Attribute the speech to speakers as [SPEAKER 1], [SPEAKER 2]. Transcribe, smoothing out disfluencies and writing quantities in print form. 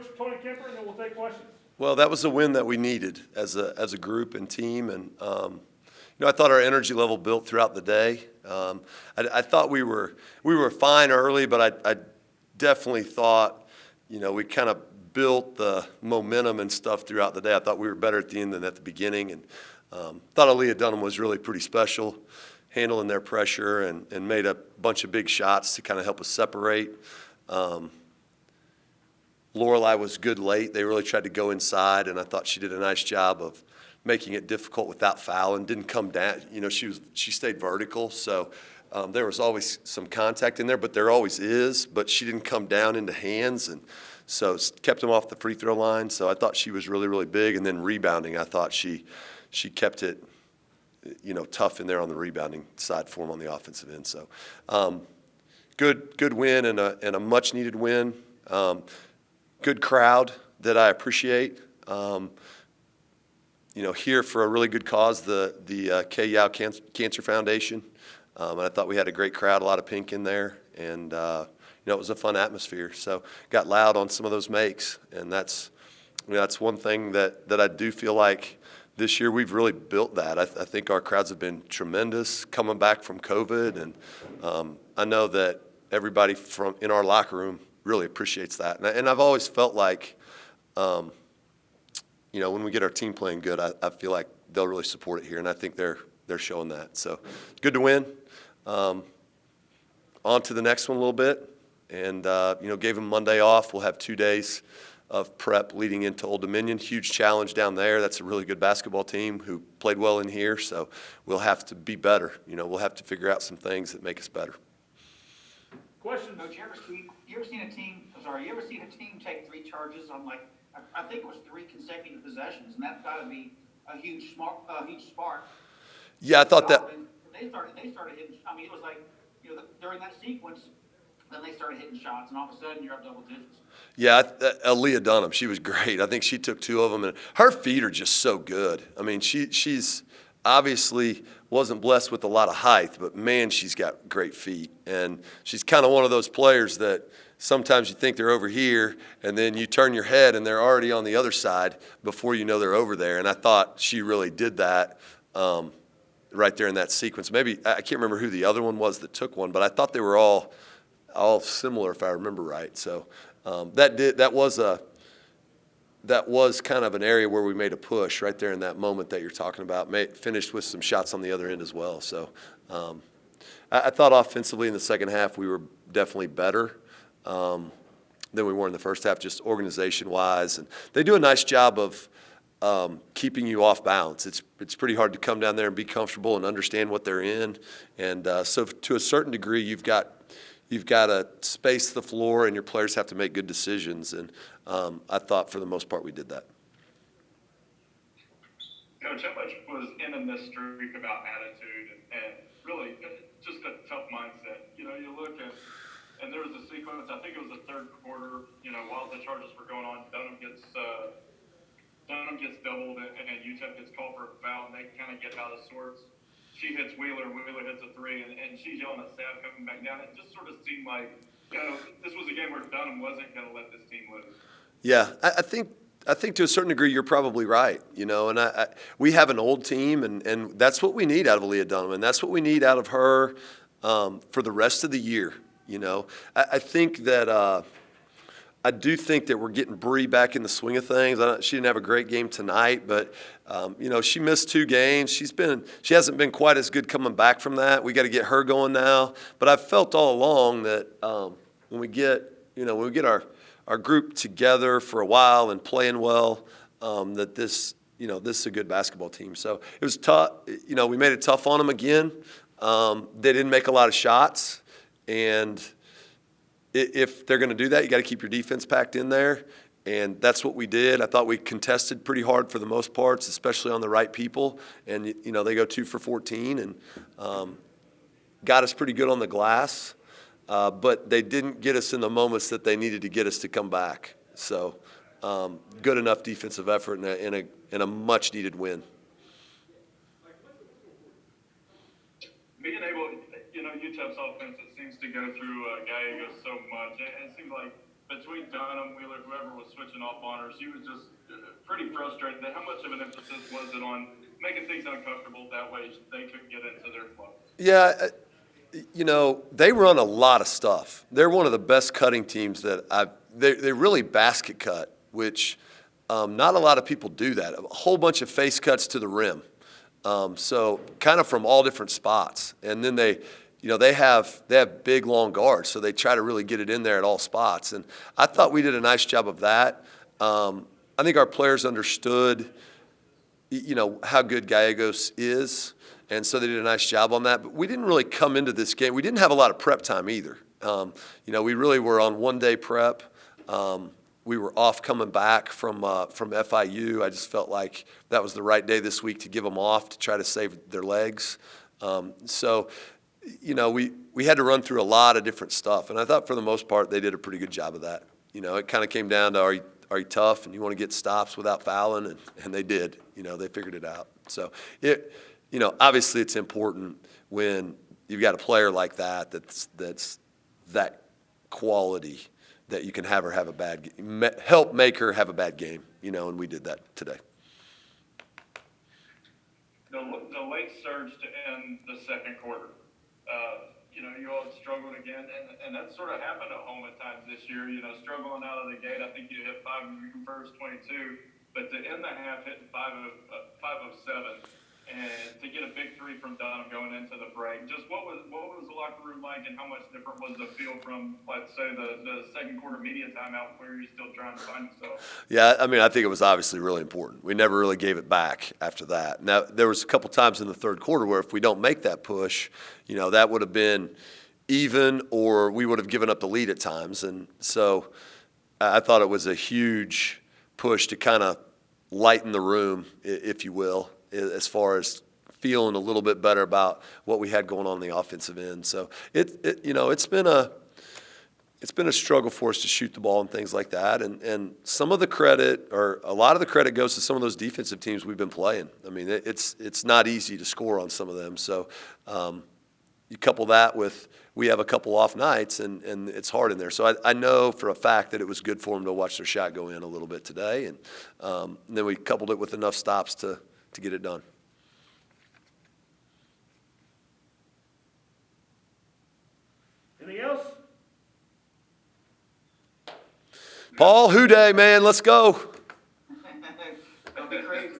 [SPEAKER 1] Coach Tony Kemper, and then we'll take questions.
[SPEAKER 2] Well, that was a win that we needed as a group and team, and I thought our energy level built throughout the day. I thought we were fine early, but I definitely thought we kind of built the momentum and stuff throughout the day. I thought we were better at the end than at the beginning, and thought Aaliyah Dunham was really pretty special, handling their pressure and made a bunch of big shots to kind of help us separate. Lorelei was good late. They really tried to go inside, and I thought she did a nice job of making it difficult without fouling. Didn't come down. She stayed vertical, so there was always some contact in there, but there always is. But she didn't come down into hands, and so kept them off the free throw line. So I thought she was really, really big. And then rebounding, I thought she kept it, tough in there on the rebounding side for them on the offensive end. So good win and a much needed win. Good crowd that I appreciate. Here for a really good cause, the K. Yao Cancer Foundation. And I thought we had a great crowd, a lot of pink in there, and it was a fun atmosphere. So got loud on some of those makes, and that's one thing that I do feel like this year we've really built that. I think our crowds have been tremendous coming back from COVID, and I know that everybody in our locker room really appreciates that. And I've always felt like, when we get our team playing good, I feel like they'll really support it here, and I think they're showing that. So good to win. On to the next one a little bit, and gave them Monday off. We'll have 2 days of prep leading into Old Dominion. Huge challenge down there. That's a really good basketball team who played well in here, so we'll have to be better. We'll have to figure out some things that make us better.
[SPEAKER 1] Questions?
[SPEAKER 3] Coach, you ever seen a team take 3 charges on I think it was 3 consecutive possessions, and that's got to be a huge spark.
[SPEAKER 2] Yeah, I thought that.
[SPEAKER 3] They started hitting. I mean, it was like during that sequence, then they started hitting shots, and all of a sudden you're up double digits.
[SPEAKER 2] Yeah, Aaliyah Dunham, she was great. I think she took 2 of them, and her feet are just so good. I mean, she's obviously wasn't blessed with a lot of height, but man, she's got great feet, and she's kind of one of those players that sometimes you think they're over here, and then you turn your head and they're already on the other side before you know they're over there. And I thought she really did that right there in that sequence. Maybe I can't remember who the other one was that took one, but I thought they were all similar if I remember right. So that was kind of an area where we made a push right there in that moment that you're talking about. Finished with some shots on the other end as well. So I thought offensively in the second half we were definitely better than we were in the first half, just organization-wise. And they do a nice job of keeping you off balance. It's pretty hard to come down there and be comfortable and understand what they're in. And so to a certain degree, you've got to space the floor, and your players have to make good decisions. And I thought for the most part we did that.
[SPEAKER 4] Coach, how much was in this streak about attitude and really just a tough mindset? You look at, and there was a sequence, I think it was the third quarter, while the charges were going on, Dunham gets doubled, and then UTEP gets called for a foul, and they kind of get out of sorts. She hits Wheeler hits a 3, and she's yelling at Sav coming back down. It just sort of seemed like, this was a game where Dunham wasn't going to let this team lose. Yeah,
[SPEAKER 2] I think to a certain degree you're probably right, and we have an old team, and that's what we need out of Aaliyah Dunham, and that's what we need out of her for the rest of the year. I think that I do think that we're getting Bree back in the swing of things. She didn't have a great game tonight, but she missed 2 games. She hasn't been quite as good coming back from that. We got to get her going now. But I've felt all along that when we get our group together for a while and playing well, that this is a good basketball team. So it was tough. We made it tough on them again. They didn't make a lot of shots. And if they're going to do that, you got to keep your defense packed in there, and that's what we did. I thought we contested pretty hard for the most parts, especially on the right people. And they go 2 for 14 and got us pretty good on the glass, but they didn't get us in the moments that they needed to get us to come back. So good enough defensive effort and a much needed win.
[SPEAKER 4] Being able, UTEP's offense, it seems to go through Gallegos so much. And it seems like between Dunham, Wheeler, whoever was switching off on her, she was just pretty frustrated. How much of an emphasis was it on making things uncomfortable that way they couldn't get into their flow?
[SPEAKER 2] Yeah, they run a lot of stuff. They're one of the best cutting teams that they really basket cut, which not a lot of people do that. A whole bunch of face cuts to the rim. So kind of from all different spots. And then they have big, long guards, so they try to really get it in there at all spots. And I thought we did a nice job of that. I think our players understood, how good Gallegos is, and so they did a nice job on that. But we didn't really come into this game. We didn't have a lot of prep time either. We really were on one-day prep. We were off coming back from FIU. I just felt like that was the right day this week to give them off to try to save their legs. We had to run through a lot of different stuff, and I thought for the most part they did a pretty good job of that. It kind of came down to are you tough and you want to get stops without fouling, and they did. They figured it out. So obviously it's important when you've got a player like that's that quality that you can have her have a bad game, help make her have a bad game, and we did that today.
[SPEAKER 4] The late surge to end the second quarter. You all struggled again, and that sort of happened at home at times this year. Struggling out of the gate. I think you hit 5 of your first 22, but to end the half hitting 5 of 7, and to get a big 3 from Dunham going into the break. Just what was the locker room like, and how much different was the feel from, let's say, the second quarter media timeout where you're still trying to find yourself?
[SPEAKER 2] Yeah, I think it was obviously really important. We never really gave it back after that. Now, there was a couple times in the third quarter where if we don't make that push, that would have been even, or we would have given up the lead at times. And so I thought it was a huge push to kind of lighten the room, if you will, as far as feeling a little bit better about what we had going on the offensive end. So it's been a struggle for us to shoot the ball and things like that. And some of the credit, or a lot of the credit, goes to some of those defensive teams we've been playing. I mean, it's not easy to score on some of them. So you couple that with we have a couple off nights, and it's hard in there. So I know for a fact that it was good for them to watch their shot go in a little bit today. And then we coupled it with enough stops to get it done.
[SPEAKER 1] Anything else?
[SPEAKER 2] Paul, Houday, man, let's go.